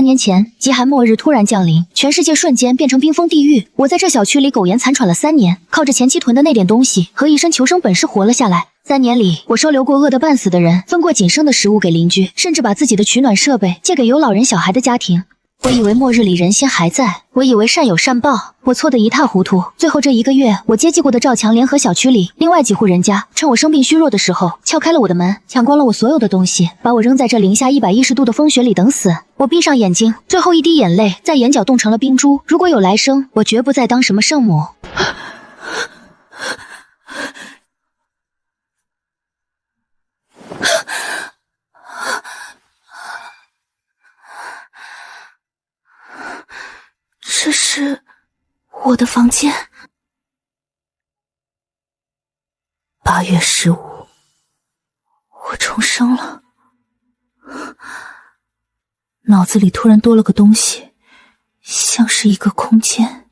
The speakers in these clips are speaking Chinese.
3年前，极寒末日突然降临，全世界瞬间变成冰封地狱。我在这小区里苟延残喘了3年，靠着前期囤的那点东西和一身求生本事活了下来。3年里，我收留过饿得半死的人，分过仅剩的食物给邻居，甚至把自己的取暖设备借给有老人小孩的家庭。我以为末日里人心还在，我以为善有善报，我错得一塌糊涂。最后这1个月，我接济过的赵强联合小区里另外几户人家，趁我生病虚弱的时候，撬开了我的门，抢光了我所有的东西，把我扔在这零下110度的风雪里等死。我闭上眼睛，最后一滴眼泪在眼角冻成了冰珠。如果有来生，我绝不再当什么圣母。这是我的房间。8月15，我重生了。脑子里突然多了个东西，像是一个空间。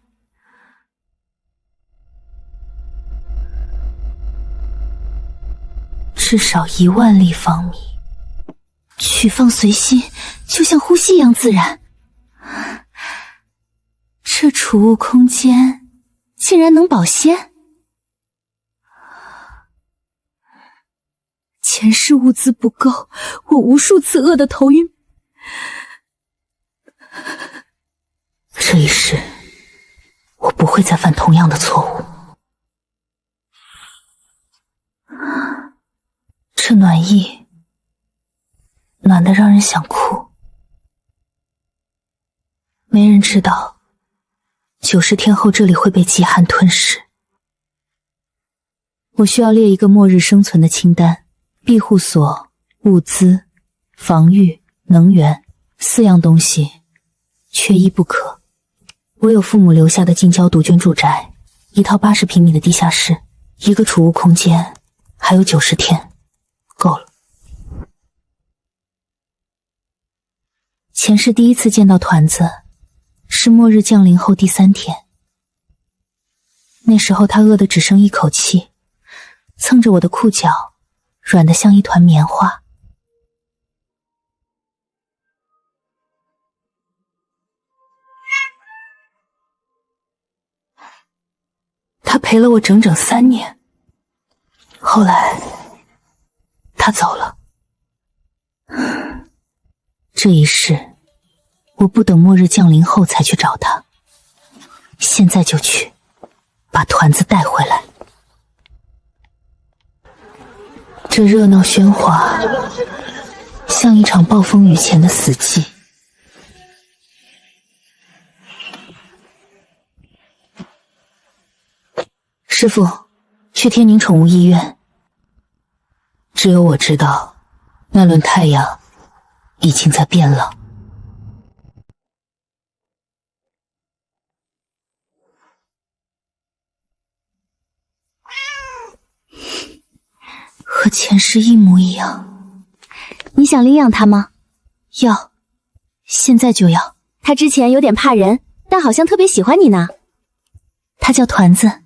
至少1万立方米，取放随心，就像呼吸一样自然。这储物空间竟然能保鲜。前世物资不够，我无数次饿得头晕。这一世，我不会再犯同样的错误。这暖意，暖得让人想哭。没人知道90天后这里会被极寒吞噬。我需要列一个末日生存的清单，庇护所、物资、防御、能源4样东西缺一不可。我有父母留下的近郊独居住宅，1套80平米的地下室，1个储物空间，还有90天，够了。前世第一次见到团子是末日降临后第3天，那时候他饿得只剩一口气，蹭着我的裤脚，软得像一团棉花。他陪了我整整3年，后来他走了。这一世我不等末日降临后才去找他，现在就去把团子带回来。这热闹喧哗像一场暴风雨前的死寂。师傅，去天宁宠物医院。只有我知道，那轮太阳已经在变冷。和前世一模一样。你想领养它吗？要，现在就要。它之前有点怕人，但好像特别喜欢你呢。它叫团子。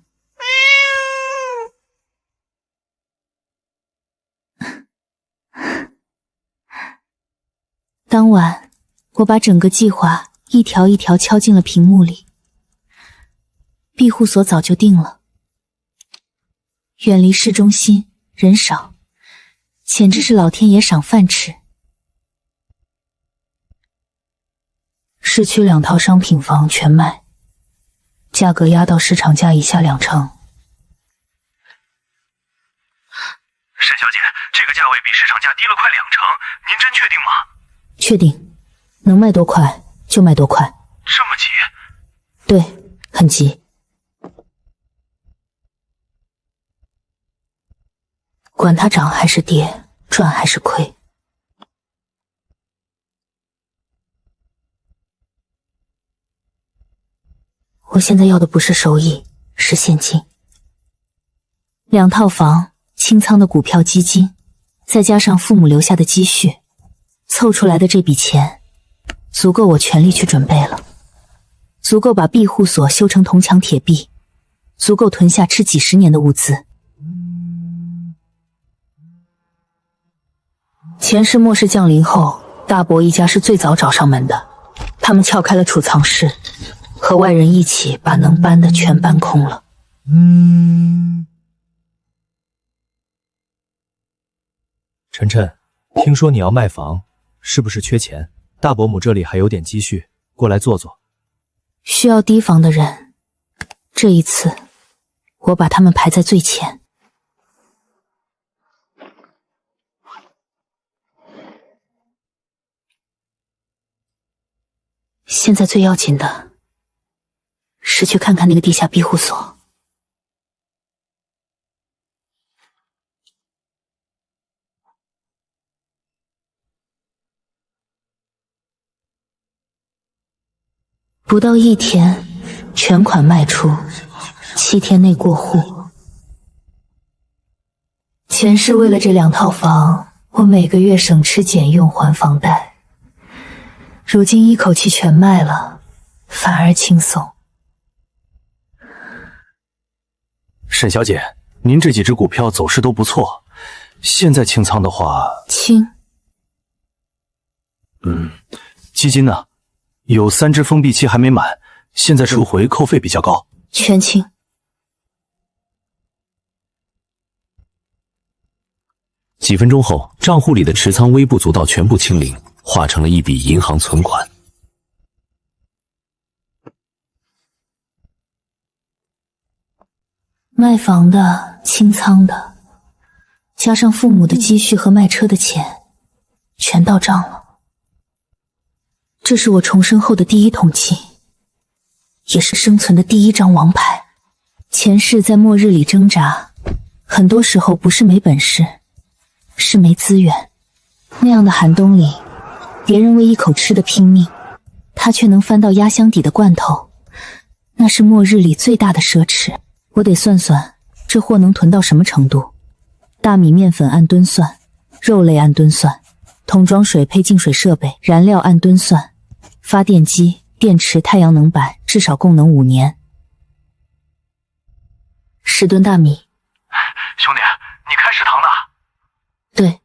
当晚，我把整个计划一条一条敲进了屏幕里。庇护所早就定了，远离市中心，人少，简直是老天爷赏饭吃。市区2套商品房全卖，价格压到市场价以下2成。沈小姐，这个价位比市场价低了快2成，您真确定吗？确定，能卖多快就卖多快。这么急？对，很急。管它涨还是跌，赚还是亏。我现在要的不是收益，是现金。2套房，清仓的股票基金，再加上父母留下的积蓄，凑出来的这笔钱足够我全力去准备了，足够把庇护所修成铜墙铁壁，足够囤下吃几10年的物资。前世末世降临后，大伯一家是最早找上门的，他们撬开了储藏室，和外人一起把能搬的全搬空了。晨晨，听说你要卖房，是不是缺钱？大伯母这里还有点积蓄，过来坐坐。需要提防的人，这一次我把他们排在最前。现在最要紧的是去看看那个地下庇护所。不到1天，全款卖出，7天内过户。前世为了这2套房，我每个月省吃俭用还房贷，如今一口气全卖了，反而轻松。沈小姐，您这几只股票走势都不错，现在清仓的话，基金呢？有3只封闭期还没满，现在赎回扣费比较高。全清。几分钟后，账户里的持仓微不足道全部清零，化成了一笔银行存款。卖房的、清仓的，加上父母的积蓄和卖车的钱，全到账了。这是我重生后的第1桶金，也是生存的第1张王牌。前世在末日里挣扎，很多时候不是没本事，是没资源。那样的寒冬里，别人为一口吃的拼命，他却能翻到压箱底的罐头，那是末日里最大的奢侈。我得算算这货能囤到什么程度。大米面粉按吨算，肉类按吨算，桶装水配净水设备、燃料按吨算，发电机、电池、太阳能板至少供能5年。10吨大米。兄弟，你开食堂的？对。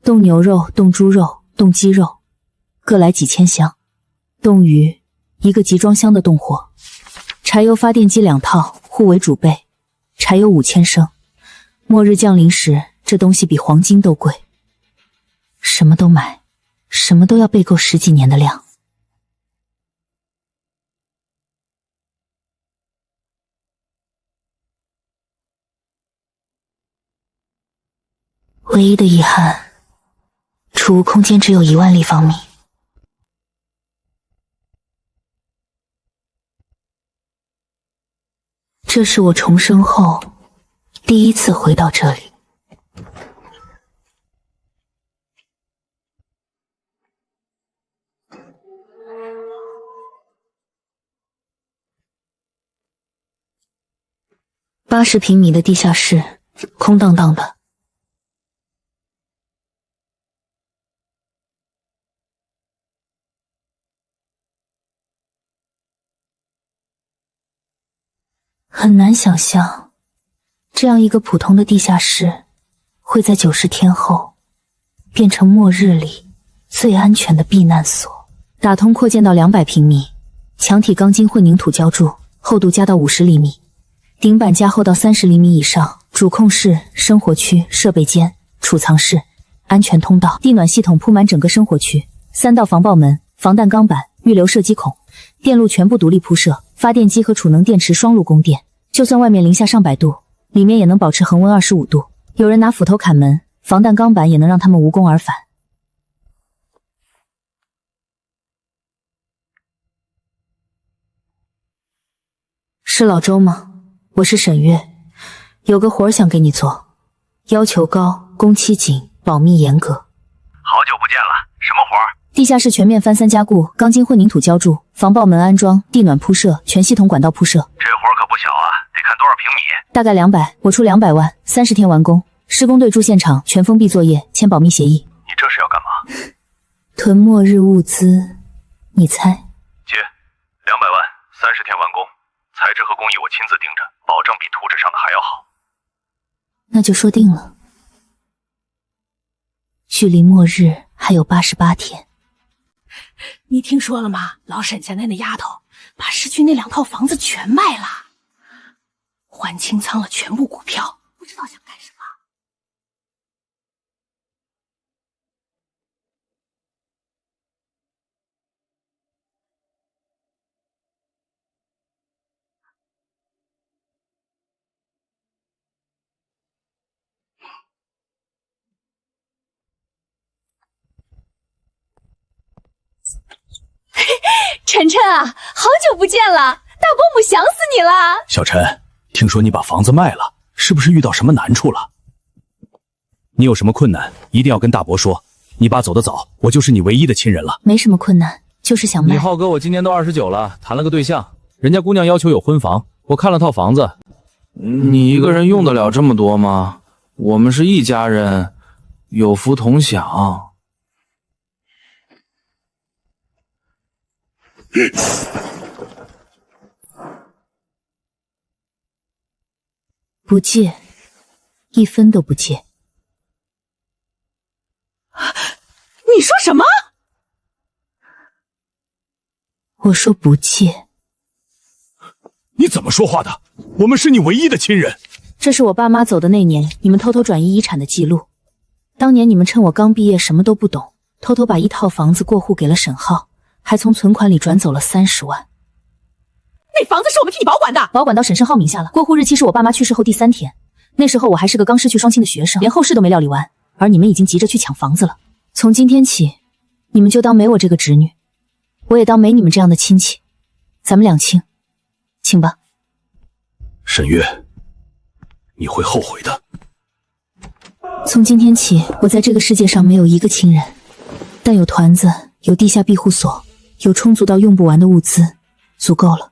冻牛肉、冻猪肉、冻鸡肉，各来几千箱。冻鱼，1个集装箱的冻货。柴油发电机2套，互为主备。柴油5000升。末日降临时，这东西比黄金都贵。什么都买，什么都要备够10几年的量。唯一的遗憾，储物空间只有1万立方米。这是我重生后第1次回到这里。80平米的地下室，空荡荡的。很难想象，这样一个普通的地下室，会在90天后变成末日里最安全的避难所。打通扩建到200平米，墙体钢筋混凝土浇筑，厚度加到50厘米，顶板加厚到30厘米以上。主控室、生活区、设备间、储藏室、安全通道、地暖系统铺满整个生活区，3道防爆门、防弹钢板、预留射击孔，电路全部独立铺设，发电机和储能电池双路供电。就算外面零下上百度，里面也能保持恒温25度。有人拿斧头砍门，防弹钢板也能让他们无功而返。是老周吗？我是沈月，有个活儿想给你做，要求高，工期紧，保密严格。好久不见了，什么活儿？地下室全面翻3加固，钢筋混凝土浇筑，防爆门安装，地暖铺设，全系统管道铺设。这活儿可不小啊，得看多少平米？大概200，我出200万，30天完工。施工队驻现场，全封闭作业，签保密协议。你这是要干嘛？囤末日物资，你猜？接200万，30天完工，材质和工艺我亲自盯着，保证比图纸上的还要好。那就说定了。距离末日还有88天。你听说了吗？老沈家那丫头把市区那2套房子全卖了，还清仓了全部股票，不知道想干什么。晨晨啊，好久不见了，大伯母想死你了。小陈，听说你把房子卖了，是不是遇到什么难处了？你有什么困难，一定要跟大伯说。你爸走得早，我就是你唯一的亲人了。没什么困难，就是想卖。你浩哥，我今年都29了，谈了个对象，人家姑娘要求有婚房，我看了套房子。你一个人用得了这么多吗？我们是一家人，有福同享。不借，1分都不借。你说什么？我说不借。你怎么说话的？我们是你唯一的亲人。这是我爸妈走的那年，你们偷偷转移遗产的记录。当年你们趁我刚毕业什么都不懂，偷偷把1套房子过户给了沈浩，还从存款里转走了30万。那房子是我们替你保管的，保管到沈胜浩名下了。过户日期是我爸妈去世后第3天，那时候我还是个刚失去双亲的学生，连后事都没料理完，而你们已经急着去抢房子了。从今天起，你们就当没我这个侄女，我也当没你们这样的亲戚，咱们两清，请吧。沈月，你会后悔的。从今天起，我在这个世界上没有一个亲人，但有团子，有地下庇护所，有充足到用不完的物资，足够了。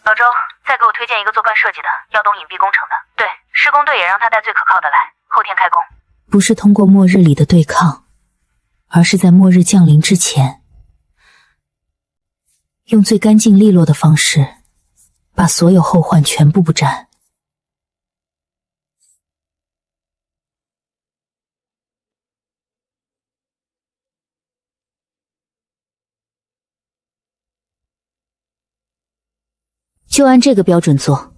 老周，再给我推荐一个做惯设计的，要懂隐蔽工程的。对，施工队也让他带最可靠的来，后天开工。不是通过末日里的对抗，而是在末日降临之前，用最干净利落的方式，把所有后患全部不沾。就按这个标准做。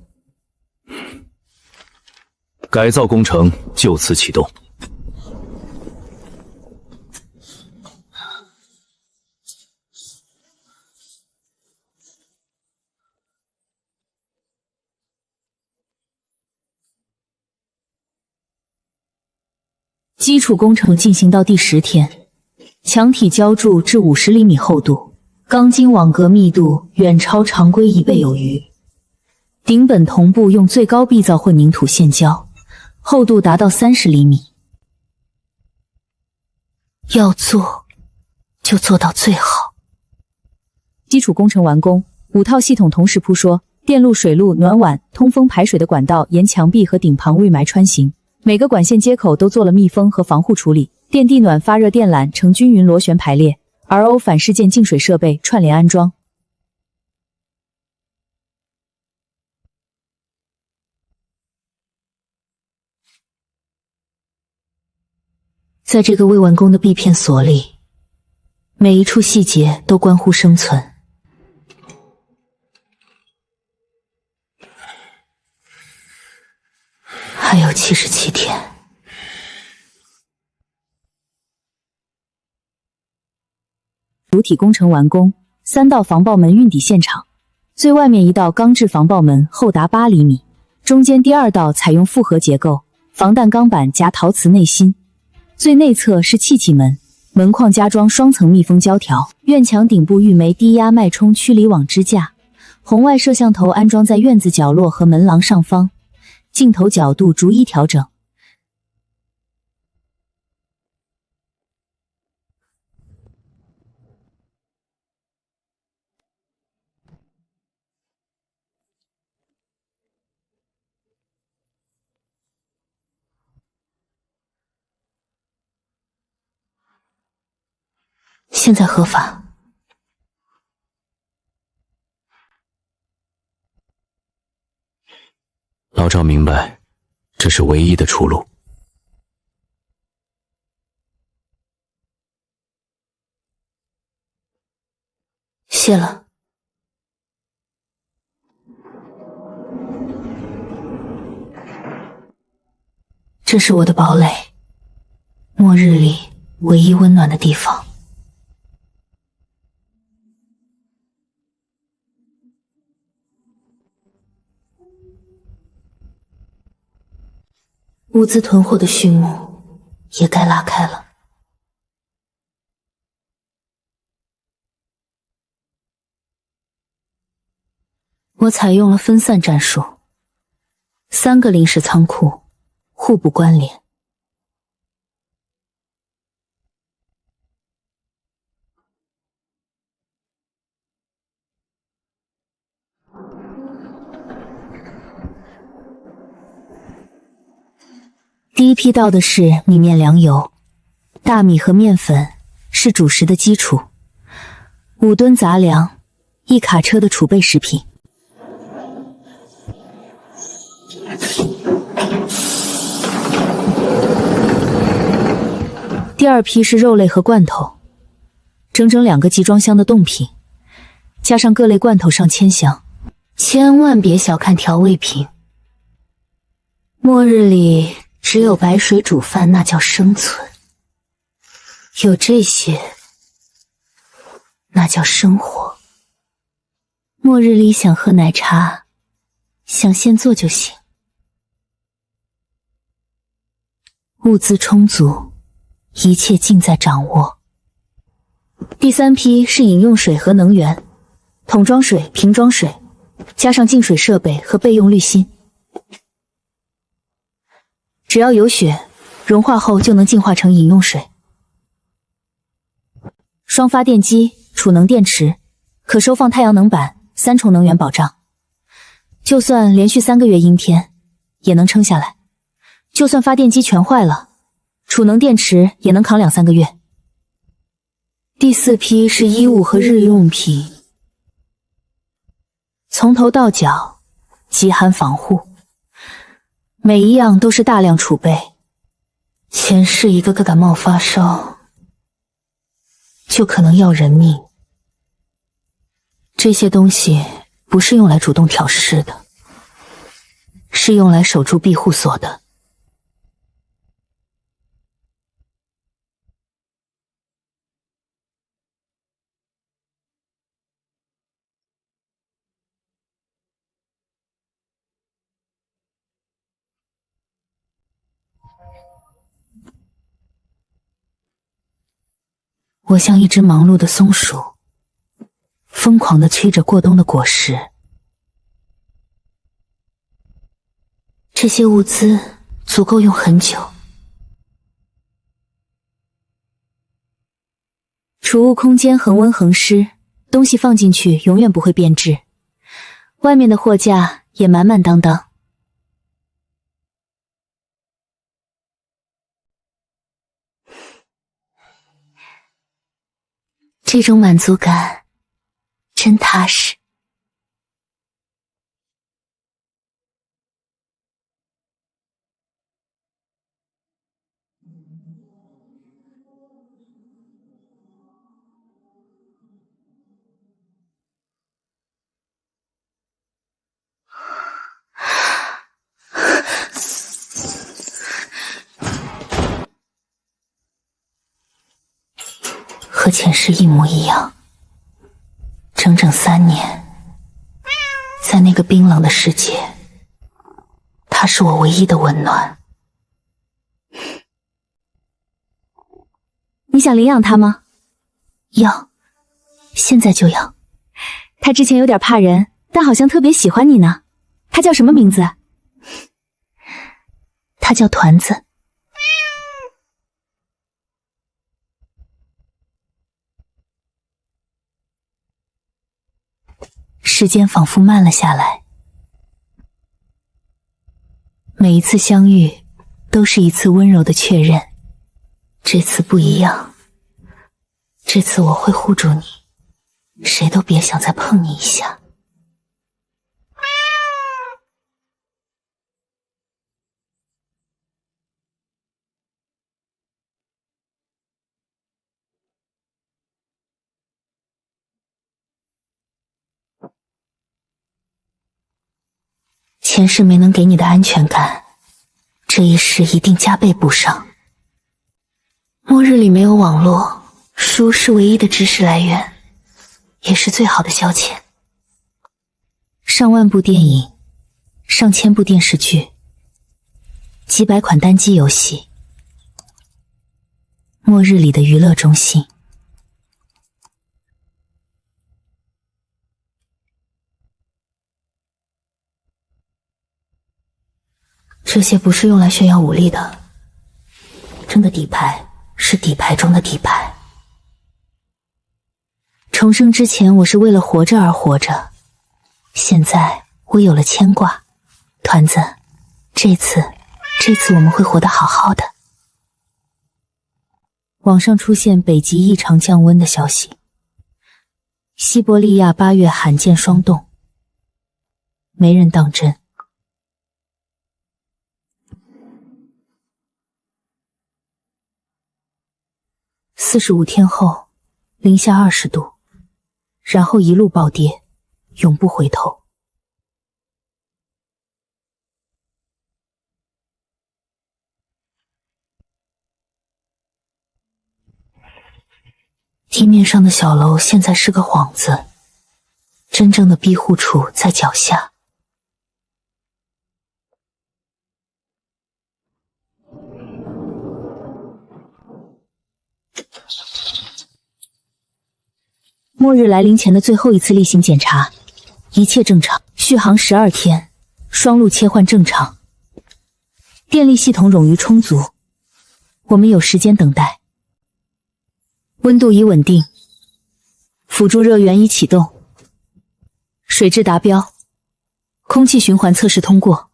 改造工程就此启动。基础工程进行到第10天，墙体浇筑至50厘米厚度，钢筋网格密度远超常规1倍有余。顶本同步用最高壁造混凝土现浇，厚度达到30厘米。要做就做到最好。基础工程完工，5套系统同时铺设，电路、水路、暖碗、通风排水的管道沿墙壁和顶旁预埋穿行，每个管线接口都做了密封和防护处理，电地暖发热电缆呈均匀螺旋排列， RO 反事件净水设备串联安装。在这个未完工的 B 片所里，每一处细节都关乎生存。还有77天。主体工程完工，3道防爆门运抵现场，最外面1道钢制防爆门厚达8厘米，中间第2道采用复合结构，防弹钢板夹陶瓷内芯。最内侧是气体门，门框加装双层密封胶条，院墙顶部预枚低压脉冲驱离网支架，红外摄像头安装在院子角落和门廊上方，镜头角度逐一调整。现在合法。老赵明白，这是唯一的出路。谢了。这是我的堡垒，末日里唯一温暖的地方。物资囤货的序幕也该拉开了。我采用了分散战术，3个临时仓库互不关联。第一批到的是米面粮油，大米和面粉是主食的基础，5吨杂粮，1卡车的储备食品。第二批是肉类和罐头，整整2个集装箱的冻品，加上各类罐头上千箱。千万别小看调味品，末日里只有白水煮饭那叫生存，有这些那叫生活。末日里想喝奶茶，想现做就行。物资充足，一切尽在掌握。第3批是饮用水和能源，桶装水、瓶装水，加上净水设备和备用滤芯。只要有血，融化后就能净化成饮用水。双发电机、储能电池，可收放太阳能板，3重能源保障。就算连续3个月阴天，也能撑下来。就算发电机全坏了，储能电池也能扛2-3个月。第4批是衣物和日用品，从头到脚极寒防护，每一样都是大量储备。前世一个个感冒发烧，就可能要人命。这些东西不是用来主动挑事的，是用来守住庇护所的。我像一只忙碌的松鼠，疯狂地催着过冬的果实。这些物资足够用很久。储物空间恒温恒湿，东西放进去永远不会变质。外面的货架也满满当当。这种满足感真踏实。和前世一模一样，整整3年，在那个冰冷的世界，它是我唯一的温暖。你想领养它吗？要，现在就要。它之前有点怕人，但好像特别喜欢你呢。它叫什么名字？它叫团子。时间仿佛慢了下来，每一次相遇都是一次温柔的确认。这次不一样，这次我会护住你，谁都别想再碰你一下。前世没能给你的安全感，这一世一定加倍补上。末日里没有网络，书是唯一的知识来源，也是最好的消遣。上万部电影，上千部电视剧，几百款单机游戏，末日里的娱乐中心。这些不是用来炫耀武力的，真的底牌是底牌中的底牌。重生之前，我是为了活着而活着，现在我有了牵挂。团子，这次我们会活得好好的。网上出现北极异常降温的消息，西伯利亚8月罕见霜冻，没人当真。45天后，零下20度，然后一路暴跌，永不回头。地面上的小楼现在是个幌子，真正的庇护处在脚下。末日来临前的最后一次例行检查，一切正常。续航12天，双路切换正常，电力系统冗余充足，我们有时间等待。温度已稳定，辅助热源已启动，水质达标，空气循环测试通过，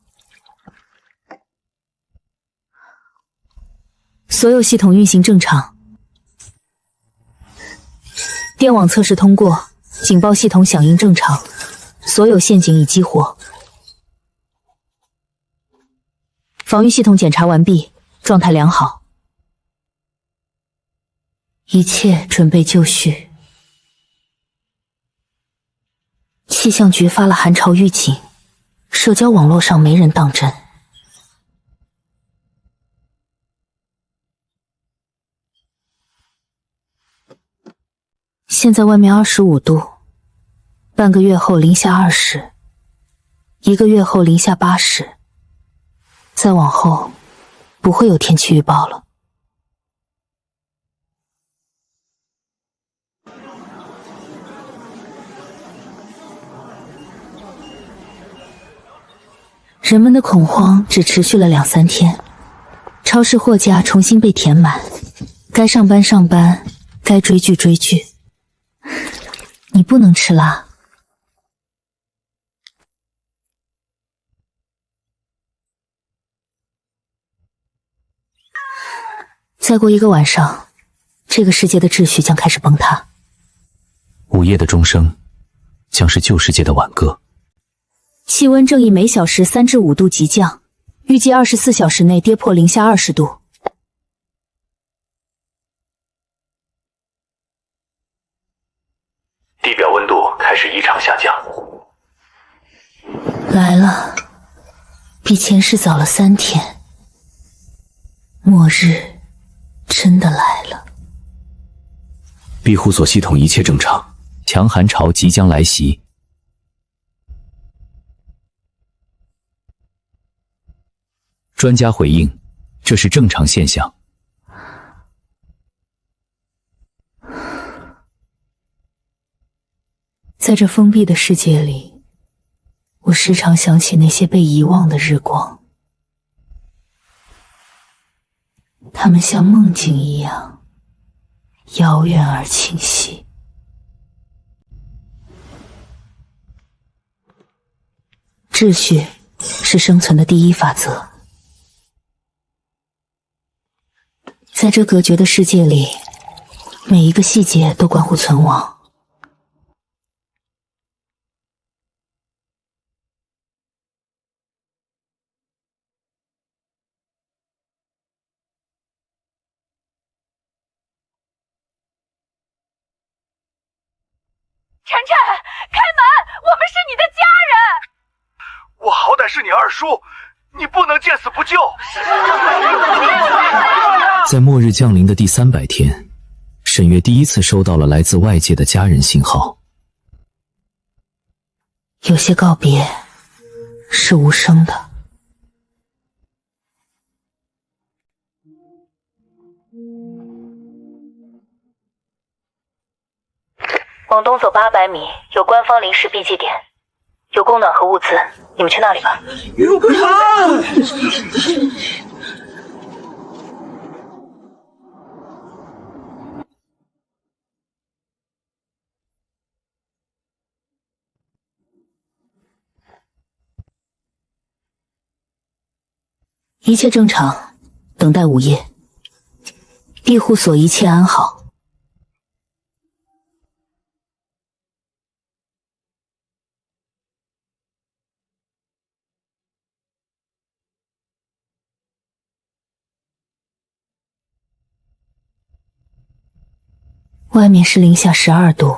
所有系统运行正常。电网测试通过，警报系统响应正常，所有陷阱已激活。防御系统检查完毕，状态良好，一切准备就绪。气象局发了寒潮预警，社交网络上没人当真。现在外面25度，半个月后零下20，一个月后零下80，再往后不会有天气预报了。人们的恐慌只持续了2-3天，超市货架重新被填满，该上班上班，该追剧追剧。你不能吃辣。再过1个晚上，这个世界的秩序将开始崩塌。午夜的钟声将是旧世界的挽歌。气温正以每小时3至5度急降，预计24小时内跌破零下20度。地表温度开始异常下降。来了，比前世早了3天。末日真的来了。庇护所系统一切正常，强寒潮即将来袭。专家回应，这是正常现象。在这封闭的世界里，我时常想起那些被遗忘的日光，它们像梦境一样遥远而清晰。秩序是生存的第一法则。在这隔绝的世界里，每一个细节都关乎存亡。晨晨，开门，我们是你的家人。我好歹是你你二叔，你不能见死不救。在末日降临的第300天，沈月第一次收到了来自外界的家人信号。有些告别是无声的。往东走800米，有官方临时避祭点，有供暖和物资，你们去那里吧。一切正常，等待午夜。庇护所一切安好。外面是零下12度，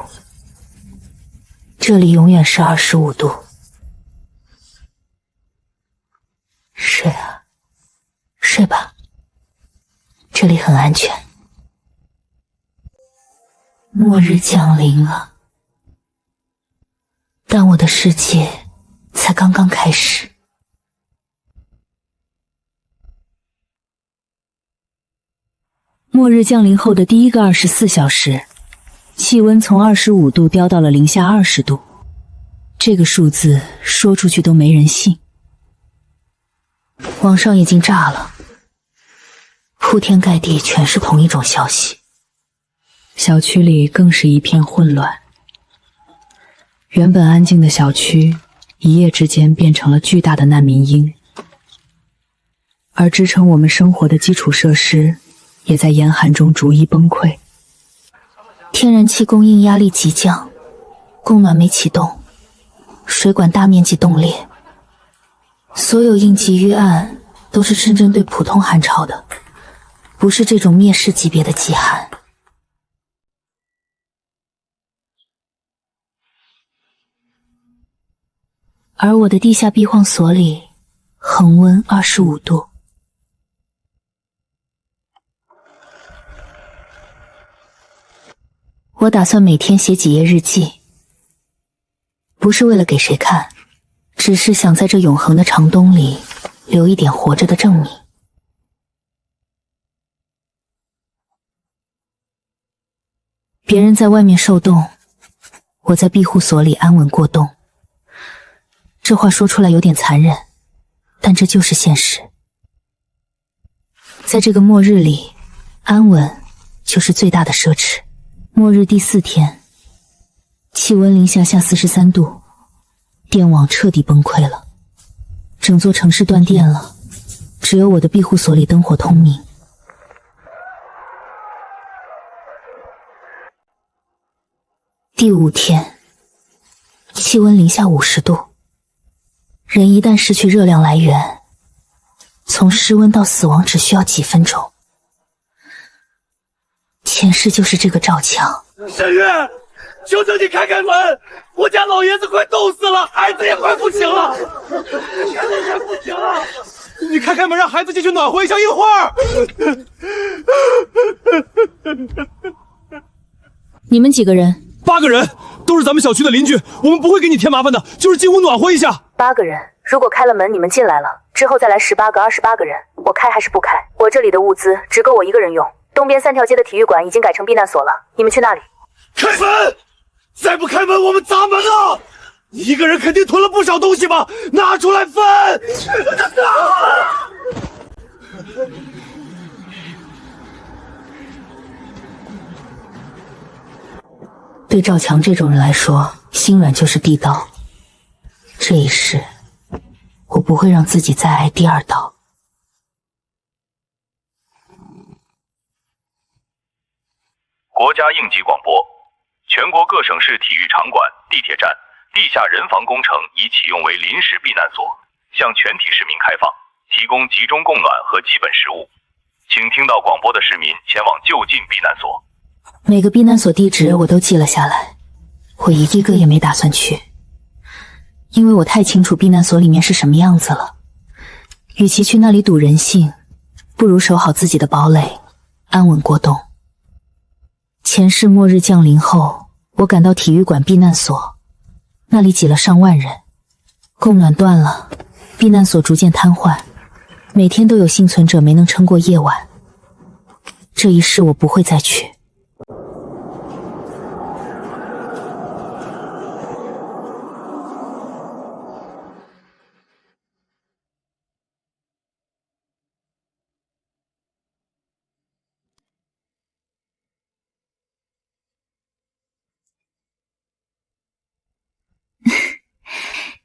这里永远是25度。睡啊，睡吧，这里很安全。末日降临了，但我的世界才刚刚开始。末日降临后的第一个24小时，气温从25度掉到了零下20度，这个数字说出去都没人信。网上已经炸了，铺天盖地全是同一种消息，小区里更是一片混乱。原本安静的小区，一夜之间变成了巨大的难民营，而支撑我们生活的基础设施也在严寒中逐一崩溃。天然气供应压力急降，供暖没启动，水管大面积冻裂。所有应急预案都是真正对普通寒潮的，不是这种灭世级别的极寒。而我的地下避荒所里，恒温25度。我打算每天写几页日记，不是为了给谁看，只是想在这永恒的长冬里留一点活着的证明。别人在外面受冻，我在庇护所里安稳过冬。这话说出来有点残忍，但这就是现实。在这个末日里，安稳就是最大的奢侈。末日第4天，气温零下43度，电网彻底崩溃了，整座城市断电了，只有我的庇护所里灯火通明。第5天，气温零下50度，人一旦失去热量来源，从失温到死亡只需要几分钟。前世就是这个赵强。沈月，求求你开开门，我家老爷子快冻死了，孩子也快不行了，快不行了，你开开门让孩子进去暖和一下一会儿。你们几个人？8个人，都是咱们小区的邻居，我们不会给你添麻烦的，就是进屋暖和一下。8个人，如果开了门你们进来了，之后再来18个、28个人，我开还是不开？我这里的物资只够我一个人用。东边3条街的体育馆已经改成避难所了，你们去那里。开门！再不开门，我们砸门了！你一个人肯定囤了不少东西吧？拿出来分！对赵强这种人来说，心软就是地刀。这一世，我不会让自己再挨第2刀。国家应急广播：全国各省市体育场馆、地铁站、地下人防工程已启用为临时避难所，向全体市民开放，提供集中供暖和基本食物。请听到广播的市民前往就近避难所。每个避难所地址我都记了下来，我一个也没打算去，因为我太清楚避难所里面是什么样子了。与其去那里赌人性，不如守好自己的堡垒，安稳过冬。前世末日降临后，我赶到体育馆避难所，那里挤了上万人，供暖断了，避难所逐渐瘫痪，每天都有幸存者没能撑过夜晚。这一世我不会再去。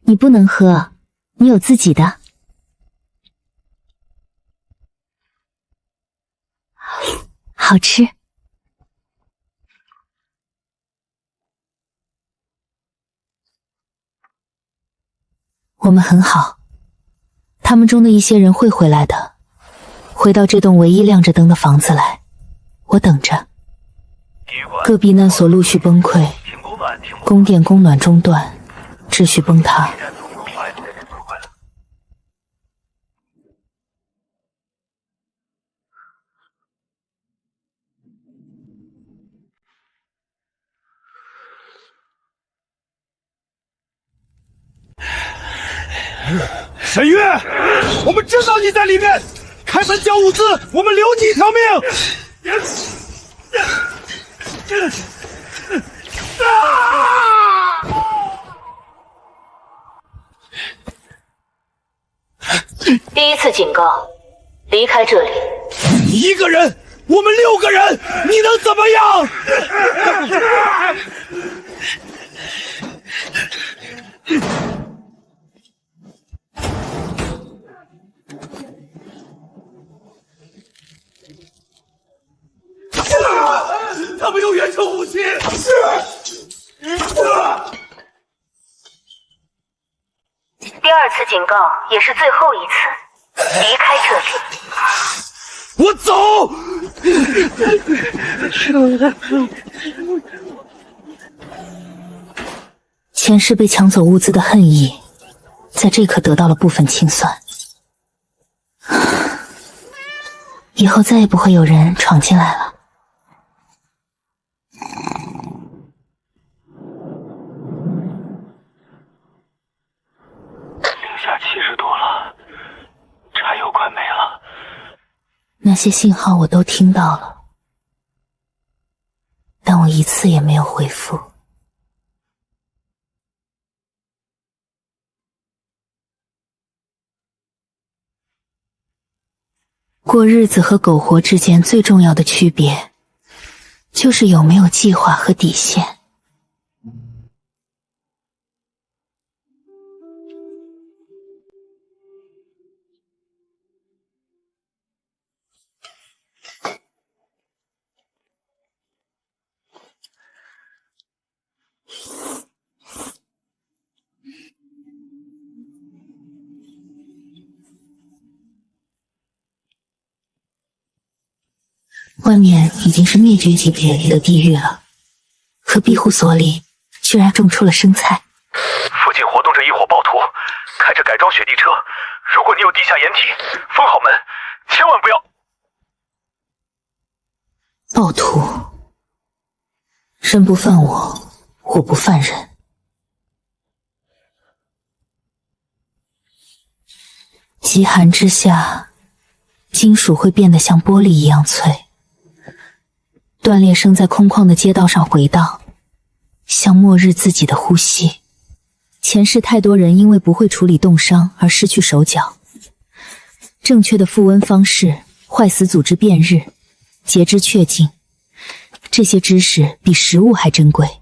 你不能喝，你有自己的。好吃。我们很好，他们中的一些人会回来的，回到这栋唯一亮着灯的房子来。我等着。各避难所陆续崩溃，供电供暖中断，秩序崩塌。沈月，我们知道你在里面，开门交物资，我们留你一条命。第一次警告，离开这里。你一个人，我们6个人，你能怎么样？他们有远程武器。第二次警告，也是最后一次，离开这里。我走。前世被抢走物资的恨意，在这刻得到了部分清算。以后再也不会有人闯进来了。零下70度了，柴油快没了。那些信号我都听到了，但我一次也没有回复。过日子和苟活之间最重要的区别，就是有没有计划和底线。外面已经是灭绝级别的地狱了，可庇护所里居然种出了生菜。附近活动着一伙暴徒，开着改装雪地车。如果你有地下掩体，封好门，千万不要。暴徒，人不犯我，我不犯人。极寒之下，金属会变得像玻璃一样脆。断裂声在空旷的街道上回荡，像末日自己的呼吸。前世太多人因为不会处理冻伤而失去手脚。正确的复温方式，坏死组织变日，截肢确境，这些知识比食物还珍贵。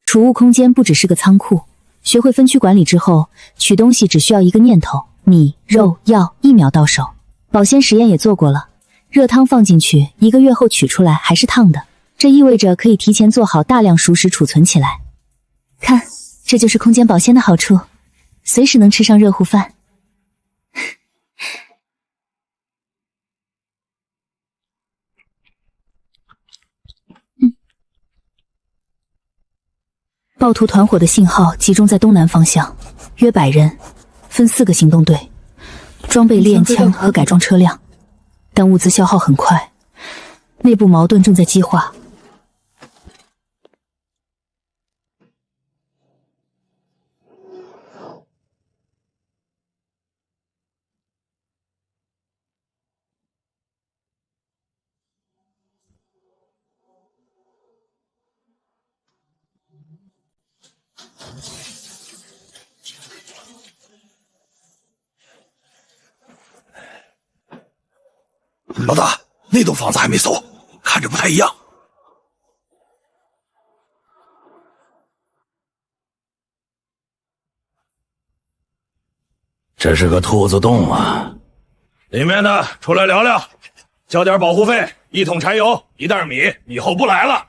储物空间不只是个仓库，学会分区管理之后，取东西只需要一个念头，米、肉、药1秒到手。保鲜实验也做过了，热汤放进去，1个月后取出来还是烫的，这意味着可以提前做好大量熟食储存起来。看，这就是空间保鲜的好处，随时能吃上热乎饭。暴徒团伙的信号集中在东南方向，约100人，分4个行动队，装备猎枪和改装车辆，但物资消耗很快，内部矛盾正在激化。老大，那栋房子还没搜，看着不太一样。这是个兔子洞啊！里面的出来聊聊，交点保护费，1桶柴油，1袋米，以后不来了。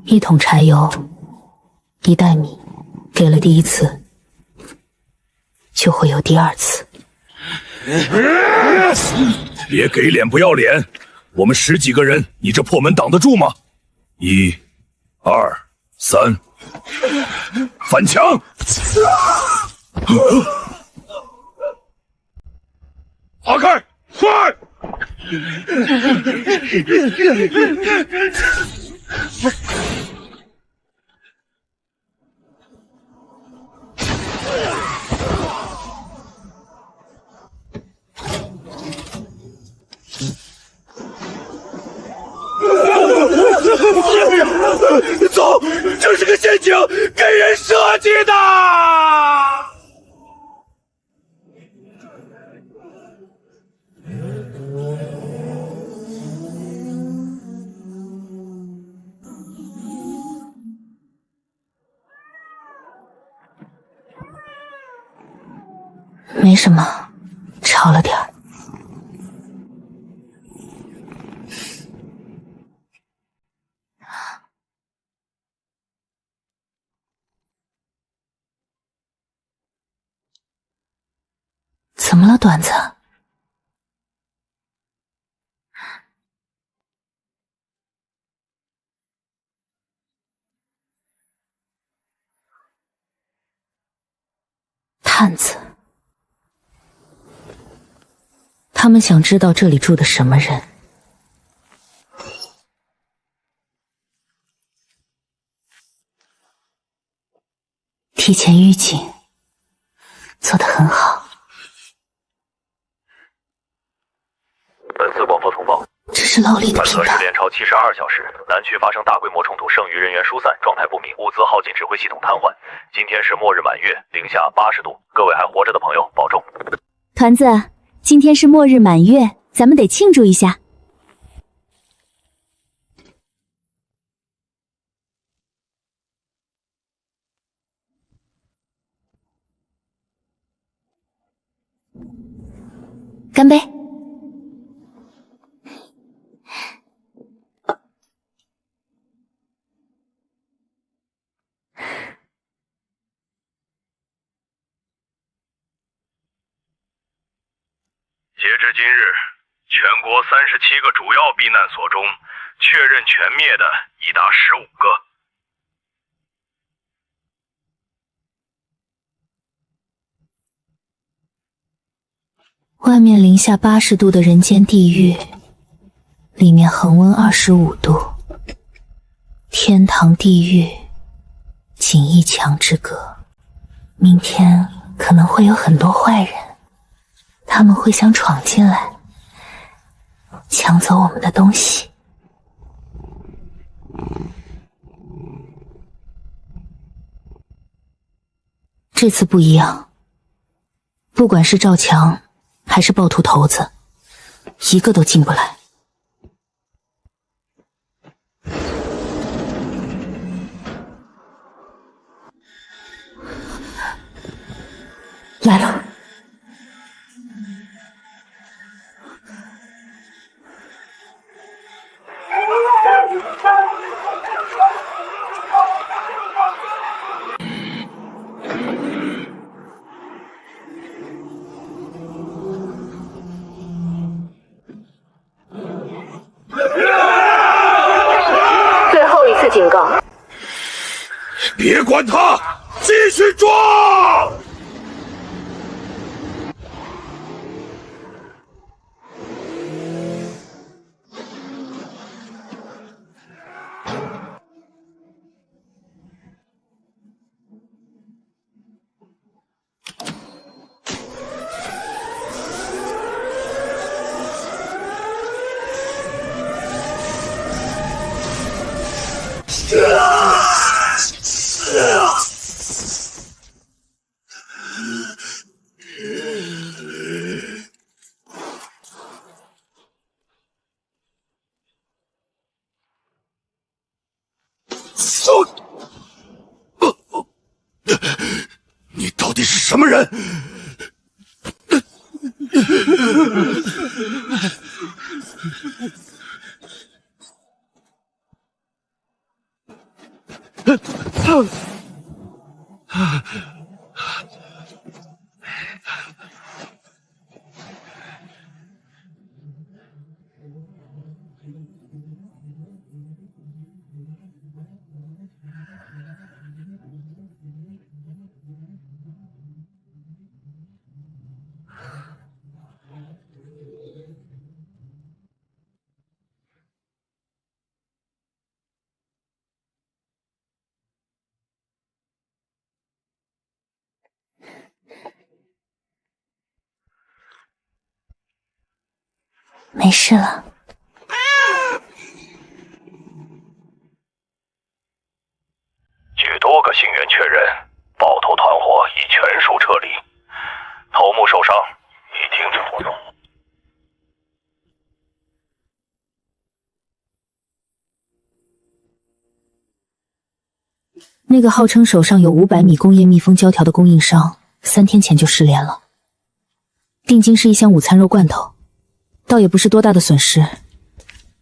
1桶柴油，1袋米，给了第一次，就会有第二次。别给脸不要脸！我们10几个人，你这破门挡得住吗？1、2、3，反墙！打开，快！走，这是个陷阱，给人设计的。没什么，吵了点儿。怎么了，短子？探子，他们想知道这里住的什么人。提前预警，做得很好。本次广播通报，这是老李的本频道。次时连超72小时，南区发生大规模冲突，剩余人员疏散，状态不明，物资耗尽，指挥系统瘫痪。今天是末日满月，零下80度，各位还活着的朋友保重。团子，今天是末日满月，咱们得庆祝一下。干杯！截至今日，全国37个主要避难所中，确认全灭的已达15个。外面零下80度的人间地狱，里面恒温25度，天堂地狱仅1墙之隔。明天可能会有很多坏人，他们会想闯进来，抢走我们的东西。这次不一样，不管是赵强还是暴徒头子，一个都进不来。来了。次警告。别管他，继续撞！你到底是什么人？没事了。据多个信源确认，爆头团伙已全数撤离，头目受伤，已停止活动。那个号称手上有500米工业密封胶条的供应商，3天前就失联了。定金是1箱午餐肉罐头，倒也不是多大的损失，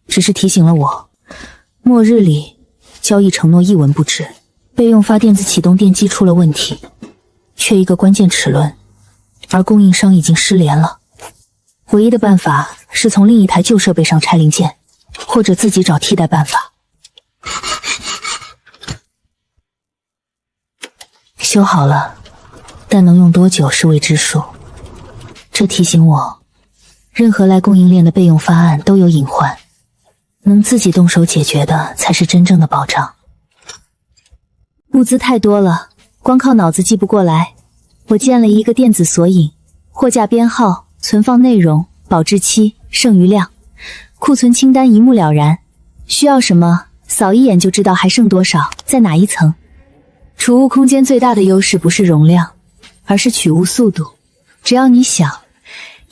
只是提醒了我，末日里交易承诺一文不值。备用发电子启动电机出了问题，缺一个关键齿轮，而供应商已经失联了。唯一的办法是从另一台旧设备上拆零件，或者自己找替代办法。修好了，但能用多久是未知数。这提醒我，任何来供应链的备用方案都有隐患，能自己动手解决的才是真正的保障。物资太多了，光靠脑子记不过来。我建了一个电子索引，货架编号、存放内容、保质期、剩余量，库存清单一目了然。需要什么，扫一眼就知道还剩多少，在哪一层。储物空间最大的优势不是容量，而是取物速度。只要你想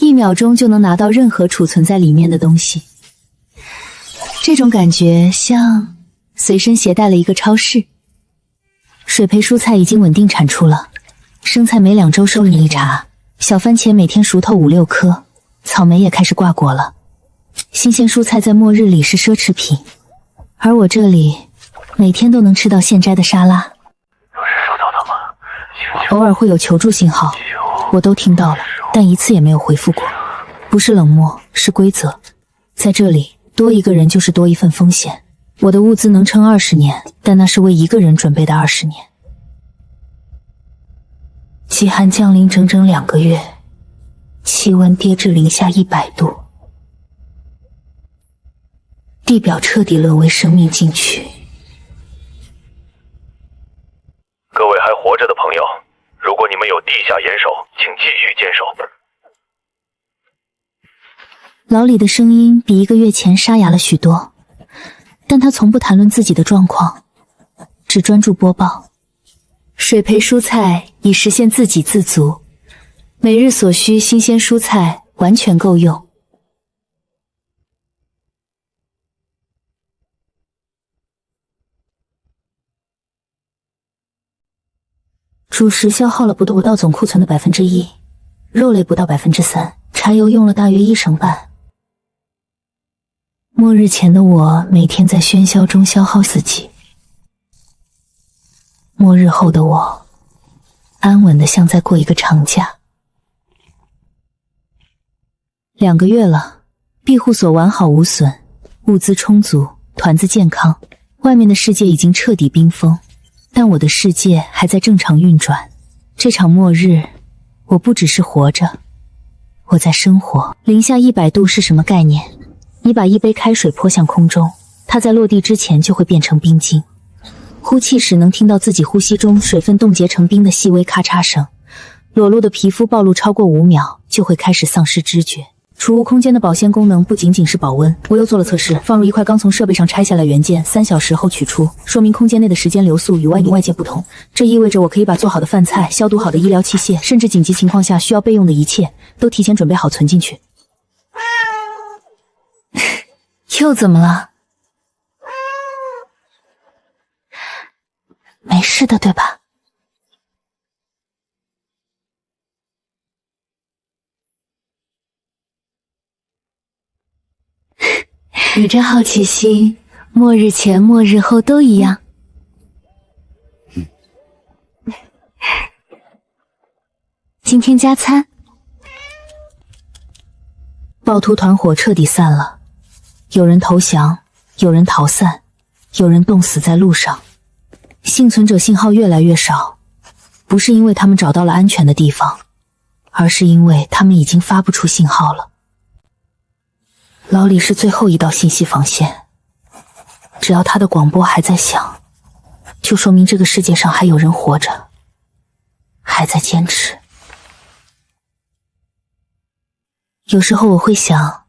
，1秒钟就能拿到任何储存在里面的东西。这种感觉像随身携带了一个超市。水培蔬菜已经稳定产出了，生菜每2周收银一茬，小番茄每天熟透5-6颗，草莓也开始挂果了。新鲜蔬菜在末日里是奢侈品，而我这里每天都能吃到现摘的沙拉。有人收到了吗？偶尔会有求助信号，我都听到了，但一次也没有回复过。不是冷漠，是规则。在这里，多一个人就是多一份风险。我的物资能撑20年，但那是为一个人准备的20年。极寒降临整整2个月，气温跌至零下100度，地表彻底沦为生命禁区。各位还活着的朋友，如果你们有地下岩手，请继续坚守。老李的声音比1个月前沙哑了许多，但他从不谈论自己的状况，只专注播报。水培蔬菜已实现自给自足，每日所需新鲜蔬菜完全够用。主食消耗了不到总库存的1%，肉类不到3%，柴油用了大约1升半。末日前的我每天在喧嚣中消耗自己，末日后的我安稳的像在过一个长假。2个月了，庇护所完好无损，物资充足，团子健康，外面的世界已经彻底冰封，但我的世界还在正常运转。这场末日，我不只是活着，我在生活。零下100度是什么概念？你把一杯开水泼向空中，它在落地之前就会变成冰晶。呼气时能听到自己呼吸中水分冻结成冰的细微咔嚓声，裸露的皮肤暴露超过5秒就会开始丧失知觉。储物空间的保鲜功能不仅仅是保温，我又做了测试，放入一块刚从设备上拆下来元件，3小时后取出，说明空间内的时间流速与外界不同。这意味着我可以把做好的饭菜、消毒好的医疗器械，甚至紧急情况下需要备用的一切，都提前准备好存进去。又怎么了？没事的，对吧？你这好奇心，末日前、末日后都一样。今天加餐。暴徒团伙彻底散了，有人投降，有人逃散，有人冻死在路上。幸存者信号越来越少，不是因为他们找到了安全的地方，而是因为他们已经发不出信号了。老李是最后一道信息防线，只要他的广播还在响，就说明这个世界上还有人活着，还在坚持。有时候我会想，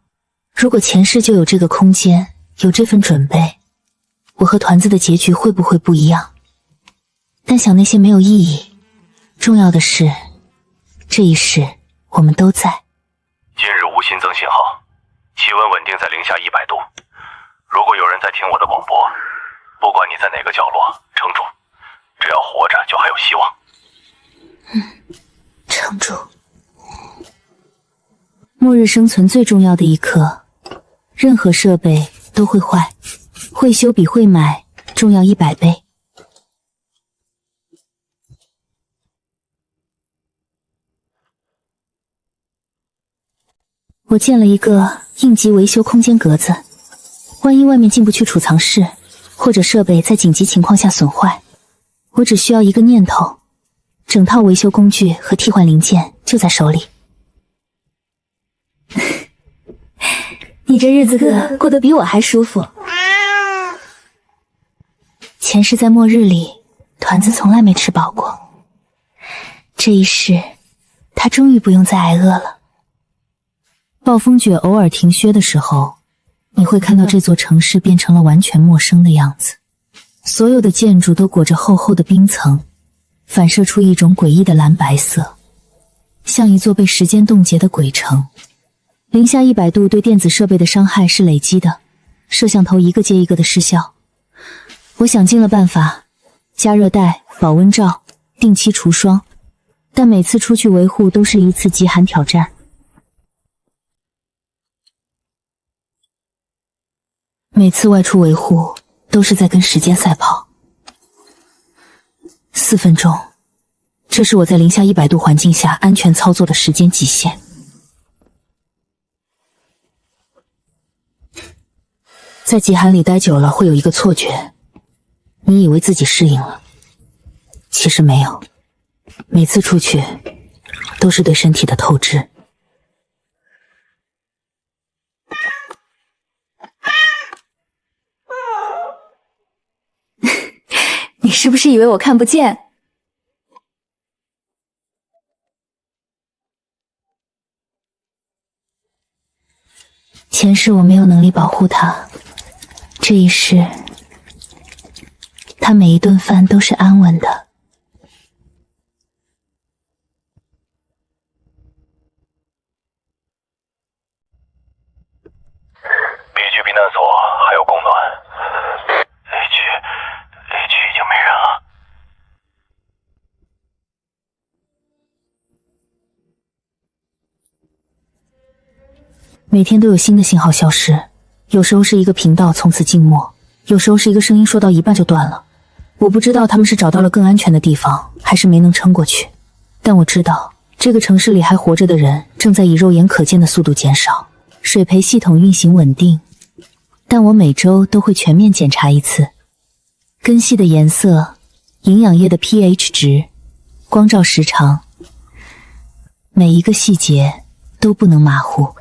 如果前世就有这个空间，有这份准备，我和团子的结局会不会不一样？但想那些没有意义，重要的是，这一世我们都在。今日无新增信号，气温稳定在零下100度。如果有人在听我的广播，不管你在哪个角落，撑住，只要活着就还有希望。撑住。末日生存最重要的一刻，任何设备都会坏，会修比会买重要100倍。我建了一个应急维修空间格子，万一外面进不去储藏室，或者设备在紧急情况下损坏，我只需要一个念头，整套维修工具和替换零件就在手里。你这日子过得比我还舒服。前世在末日里，团子从来没吃饱过，这一世他终于不用再挨饿了。暴风雪偶尔停歇的时候，你会看到这座城市变成了完全陌生的样子，所有的建筑都裹着厚厚的冰层，反射出一种诡异的蓝白色，像一座被时间冻结的鬼城。零下100度对电子设备的伤害是累积的，摄像头一个接一个的失效。我想尽了办法，加热带、保温罩、定期除霜，但每次出去维护都是一次极寒挑战。每次外出维护都是在跟时间赛跑。4分钟，这是我在零下100度环境下安全操作的时间极限。在极寒里待久了会有一个错觉，你以为自己适应了，其实没有，每次出去都是对身体的透支。你是不是以为我看不见？前世我没有能力保护他，这一世他每一顿饭都是安稳的。B区避难所还有供暖，A区已经没人了。每天都有新的信号消失，有时候是一个频道从此静默，有时候是一个声音说到一半就断了。我不知道他们是找到了更安全的地方，还是没能撑过去，但我知道这个城市里还活着的人正在以肉眼可见的速度减少。水培系统运行稳定，但我每周都会全面检查一次，根系的颜色、营养液的 pH 值、光照时长，每一个细节都不能马虎。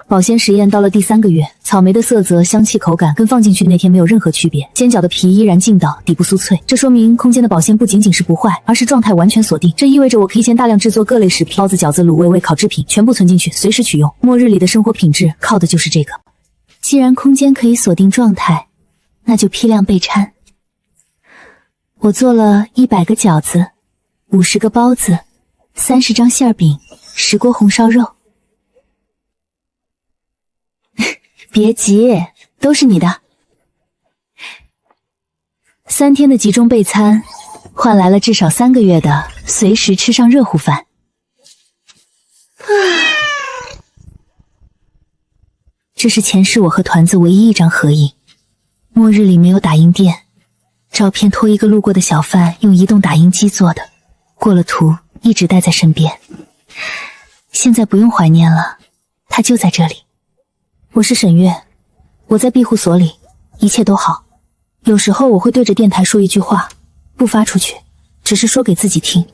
保鲜实验到了第3个月，草莓的色泽、香气、口感跟放进去那天没有任何区别，煎饺的皮依然劲道，底部酥脆。这说明空间的保鲜不仅仅是不坏，而是状态完全锁定。这意味着我可以先大量制作各类食品，包子、饺子、卤味、烤制品，全部存进去，随时取用。末日里的生活品质靠的就是这个。既然空间可以锁定状态，那就批量备餐。我做了100个饺子，50个包子，30张馅饼，10锅红烧肉。别急，都是你的。3天的集中备餐，换来了至少3个月的随时吃上热乎饭。这是前世我和团子唯一一张合影。末日里没有打印店，照片托一个路过的小贩用移动打印机做的，过了图一直带在身边。现在不用怀念了，它就在这里。我是沈月，我在庇护所里，一切都好。有时候我会对着电台说一句话，不发出去，只是说给自己听，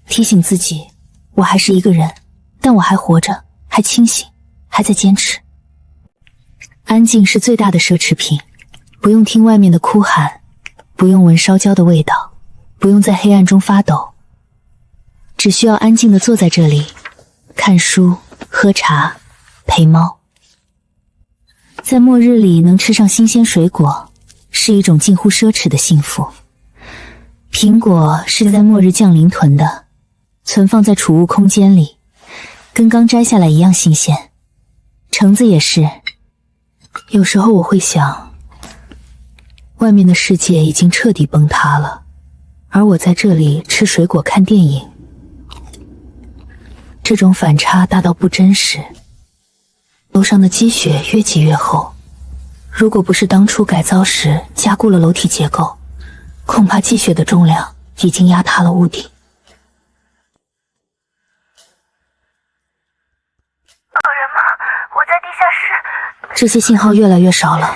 提醒自己我还是一个人，但我还活着，还清醒，还在坚持。安静是最大的奢侈品，不用听外面的哭喊，不用闻烧焦的味道，不用在黑暗中发抖，只需要安静地坐在这里，看书、喝茶、陪猫。在末日里能吃上新鲜水果，是一种近乎奢侈的幸福。苹果是在末日降临囤的，存放在储物空间里，跟刚摘下来一样新鲜。橙子也是。有时候我会想，外面的世界已经彻底崩塌了，而我在这里吃水果看电影，这种反差大到不真实。楼上的积雪越积越厚，如果不是当初改造时加固了楼体结构，恐怕积雪的重量已经压塌了屋顶。有人吗？我在地下室。这些信号越来越少了，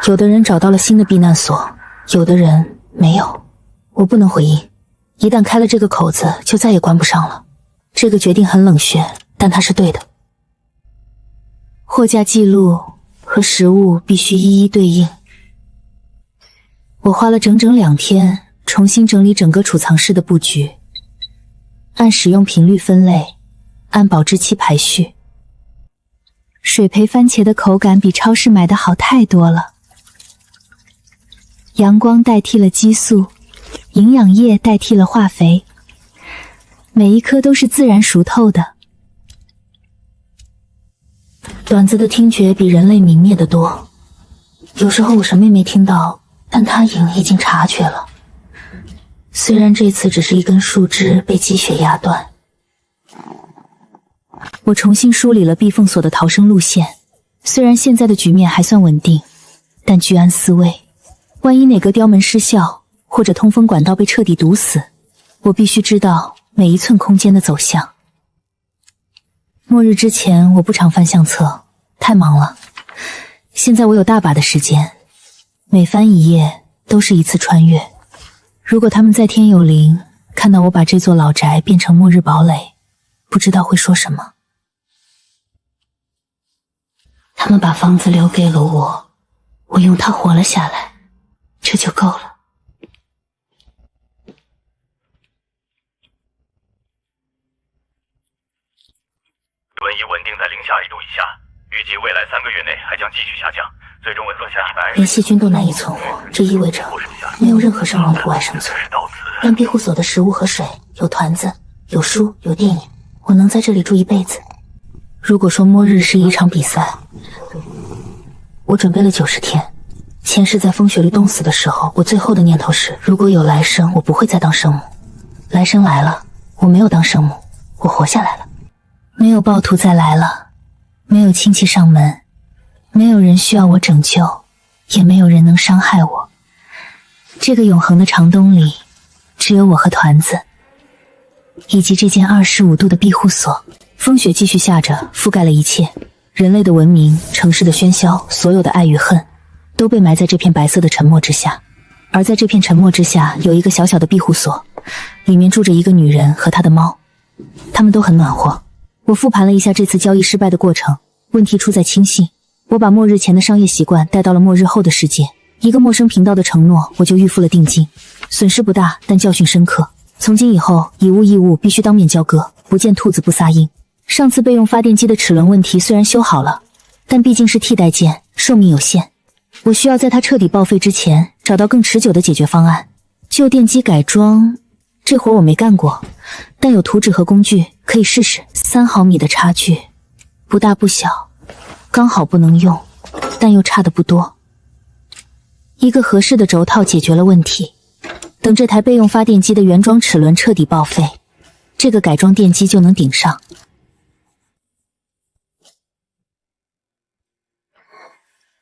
有的人找到了新的避难所，有的人没有。我不能回应，一旦开了这个口子，就再也关不上了。这个决定很冷血，但它是对的。货架记录和食物必须一一对应。我花了整整2天重新整理整个储藏室的布局，按使用频率分类，按保质期排序。水培番茄的口感比超市买的好太多了。阳光代替了激素，营养液代替了化肥，每一颗都是自然熟透的。短子的听觉比人类泯灭得多，有时候我什么也没听到，但他已经察觉了。虽然这次只是一根树枝被积雪压断。我重新梳理了避风所的逃生路线，虽然现在的局面还算稳定，但居安思危，万一哪个刁门失效，或者通风管道被彻底堵死，我必须知道每一寸空间的走向。末日之前我不常翻相册，太忙了。现在我有大把的时间，每翻一页都是一次穿越。如果他们在天有灵，看到我把这座老宅变成末日堡垒，不知道会说什么。他们把房子留给了我，我用它活了下来，这就够了。温仪稳定在零下1度以下，预计未来3个月内还将继续下降，最终温度下100。连细菌都难以存活，这意味着没有任何生龙土外生存。但庇护所的食物和水，有团子，有书，有电影，我能在这里住一辈子。如果说末日是一场比赛，我准备了90天。前世在风雪里冻死的时候，我最后的念头是，如果有来生，我不会再当圣母。来生来了，我没有当圣母，我活下来了。没有暴徒再来了，没有亲戚上门，没有人需要我拯救，也没有人能伤害我。这个永恒的长冬里，只有我和团子，以及这间25度的庇护所。风雪继续下着，覆盖了一切，人类的文明，城市的喧嚣，所有的爱与恨，都被埋在这片白色的沉默之下。而在这片沉默之下，有一个小小的庇护所，里面住着一个女人和她的猫，他们都很暖和。我复盘了一下这次交易失败的过程，问题出在轻信。我把末日前的商业习惯带到了末日后的世界，一个陌生频道的承诺，我就预付了定金，损失不大，但教训深刻。从今以后，以物易物必须当面交割，不见兔子不撒鹰。上次备用发电机的齿轮问题虽然修好了，但毕竟是替代件，寿命有限。我需要在它彻底报废之前找到更持久的解决方案。旧电机改装，这活我没干过，但有图纸和工具可以试试。3毫米的差距，不大不小，刚好不能用，但又差的不多。一个合适的轴套解决了问题。等这台备用发电机的原装齿轮彻底报废，这个改装电机就能顶上。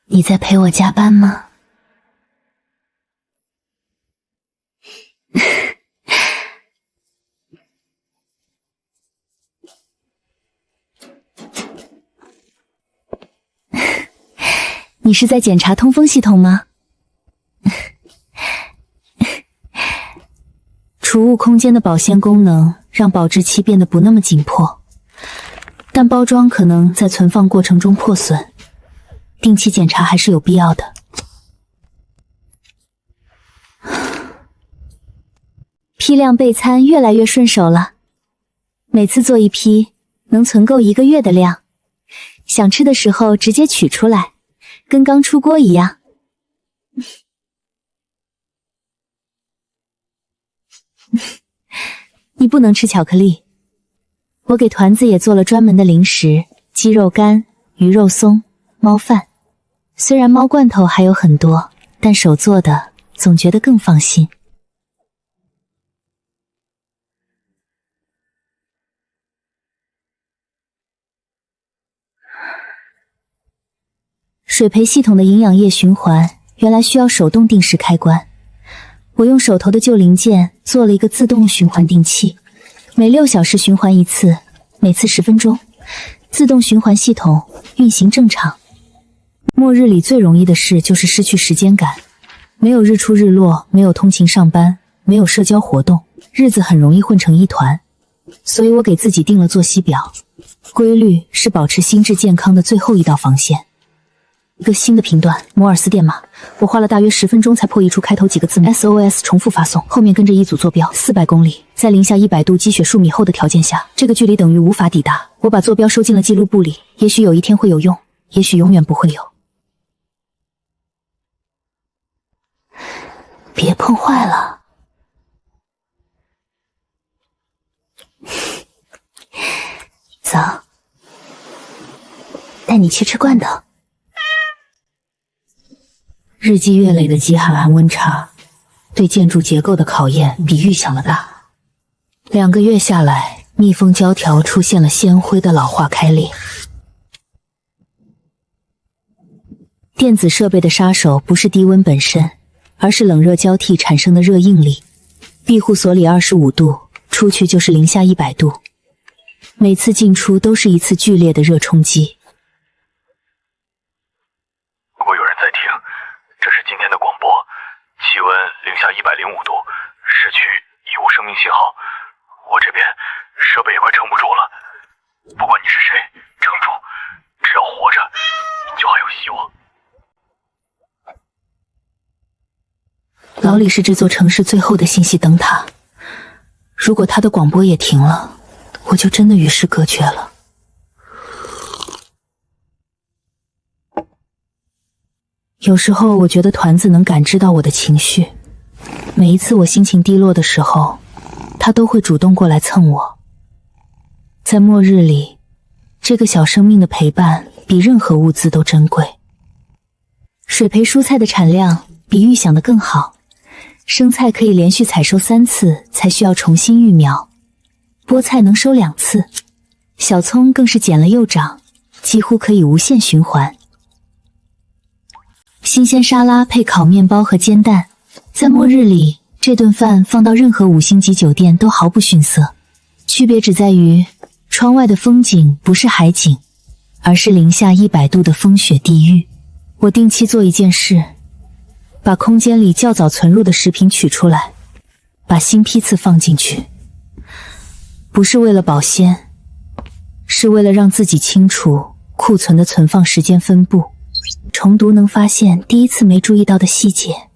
你在陪我加班吗？你是在检查通风系统吗？储物空间的保鲜功能让保质期变得不那么紧迫，但包装可能在存放过程中破损，定期检查还是有必要的。批量备餐越来越顺手了，每次做一批能存够1个月的量，想吃的时候直接取出来，跟刚出锅一样。你不能吃巧克力，我给团子也做了专门的零食，鸡肉干、鱼肉松、猫饭。虽然猫罐头还有很多，但手做的总觉得更放心。水培系统的营养液循环原来需要手动定时开关，我用手头的旧零件做了一个自动循环定器，每6小时循环一次，每次10分钟，自动循环系统运行正常。末日里最容易的事就是失去时间感，没有日出日落，没有通勤上班，没有社交活动，日子很容易混成一团。所以我给自己定了作息表，规律是保持心智健康的最后一道防线。一个新的频段，摩尔斯电码，我花了大约10分钟才破译出开头几个字母 SOS， 重复发送，后面跟着一组坐标400公里，在零下100度积雪数米厚的条件下，这个距离等于无法抵达。我把坐标收进了记录簿里，也许有一天会有用，也许永远不会有。别碰坏了。走，带你去吃罐头。日积月累的极寒寒温差，对建筑结构的考验比预想的大。2个月下来，密封胶条出现了鲜灰的老化开裂。电子设备的杀手不是低温本身，而是冷热交替产生的热应力。庇护所里25度，出去就是零下100度，每次进出都是一次剧烈的热冲击。如果有人在听，这是今天的广播，气温零下105度，市区已无生命信号，我这边设备也快撑不住了。不管你是谁，撑住，只要活着，就还有希望。老李是这座城市最后的信息灯塔，如果他的广播也停了，我就真的与世隔绝了。有时候我觉得团子能感知到我的情绪，每一次我心情低落的时候，他都会主动过来蹭我。在末日里，这个小生命的陪伴比任何物资都珍贵。水培蔬菜的产量比预想的更好，生菜可以连续采收3次才需要重新育苗，菠菜能收2次，小葱更是剪了又长，几乎可以无限循环。新鲜沙拉配烤面包和煎蛋，在末日里，这顿饭放到任何5星级酒店都毫不逊色。区别只在于，窗外的风景不是海景，而是零下100度的风雪地狱。我定期做一件事，把空间里较早存入的食品取出来，把新批次放进去。不是为了保鲜，是为了让自己清楚库存的存放时间分布，重读能发现第一次没注意到的细节。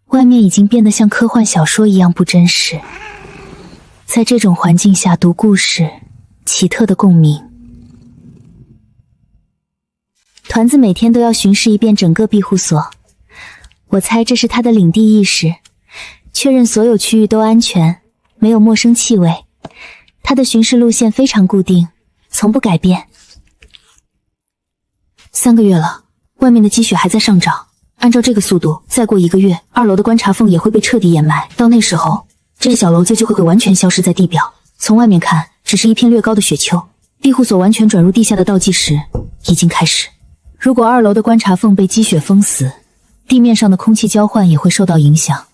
外面已经变得像科幻小说一样不真实，在这种环境下读故事，奇特的共鸣。团子每天都要巡视一遍整个庇护所，我猜这是他的领地意识，确认所有区域都安全，没有陌生气味。他的巡视路线非常固定，从不改变。3个月了，外面的积雪还在上涨，按照这个速度，再过1个月，2楼的观察缝也会被彻底掩埋。到那时候，这个小楼就会完全消失在地表。从外面看，只是一片略高的雪丘。庇护所完全转入地下的倒计时已经开始。如果2楼的观察缝被积雪封死，地面上的空气交换也会受到影响。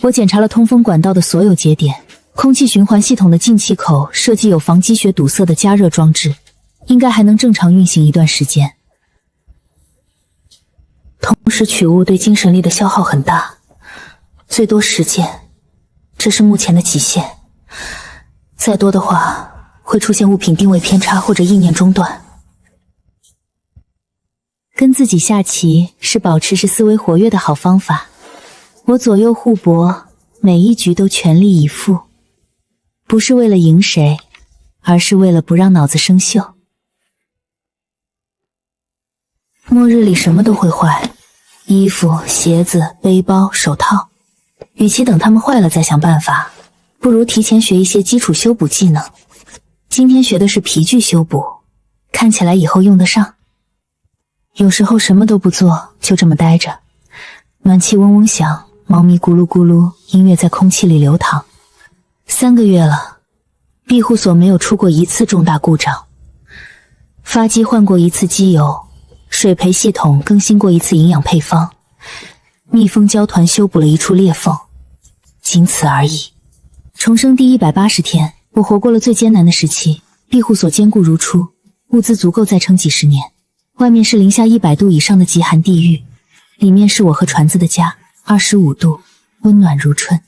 我检查了通风管道的所有节点，空气循环系统的进气口设计有防积雪堵塞的加热装置，应该还能正常运行一段时间。同时取物对精神力的消耗很大，最多10件，这是目前的极限。再多的话，会出现物品定位偏差或者意念中断。跟自己下棋是保持思维活跃的好方法。我左右互搏，每一局都全力以赴，不是为了赢谁，而是为了不让脑子生锈。末日里什么都会坏，衣服、鞋子、背包、手套。与其等它们坏了再想办法，不如提前学一些基础修补技能。今天学的是皮具修补，看起来以后用得上。有时候什么都不做，就这么待着，暖气嗡嗡响，猫咪咕噜咕噜，音乐在空气里流淌。3个月了，庇护所没有出过一次重大故障，发机换过一次机油，水培系统更新过一次营养配方，密封胶团修补了一处裂缝，仅此而已。重生第180天，我活过了最艰难的时期，庇护所坚固如初，物资足够再撑几十年。外面是零下100度以上的极寒地狱，里面是我和船子的家，25度，温暖如春。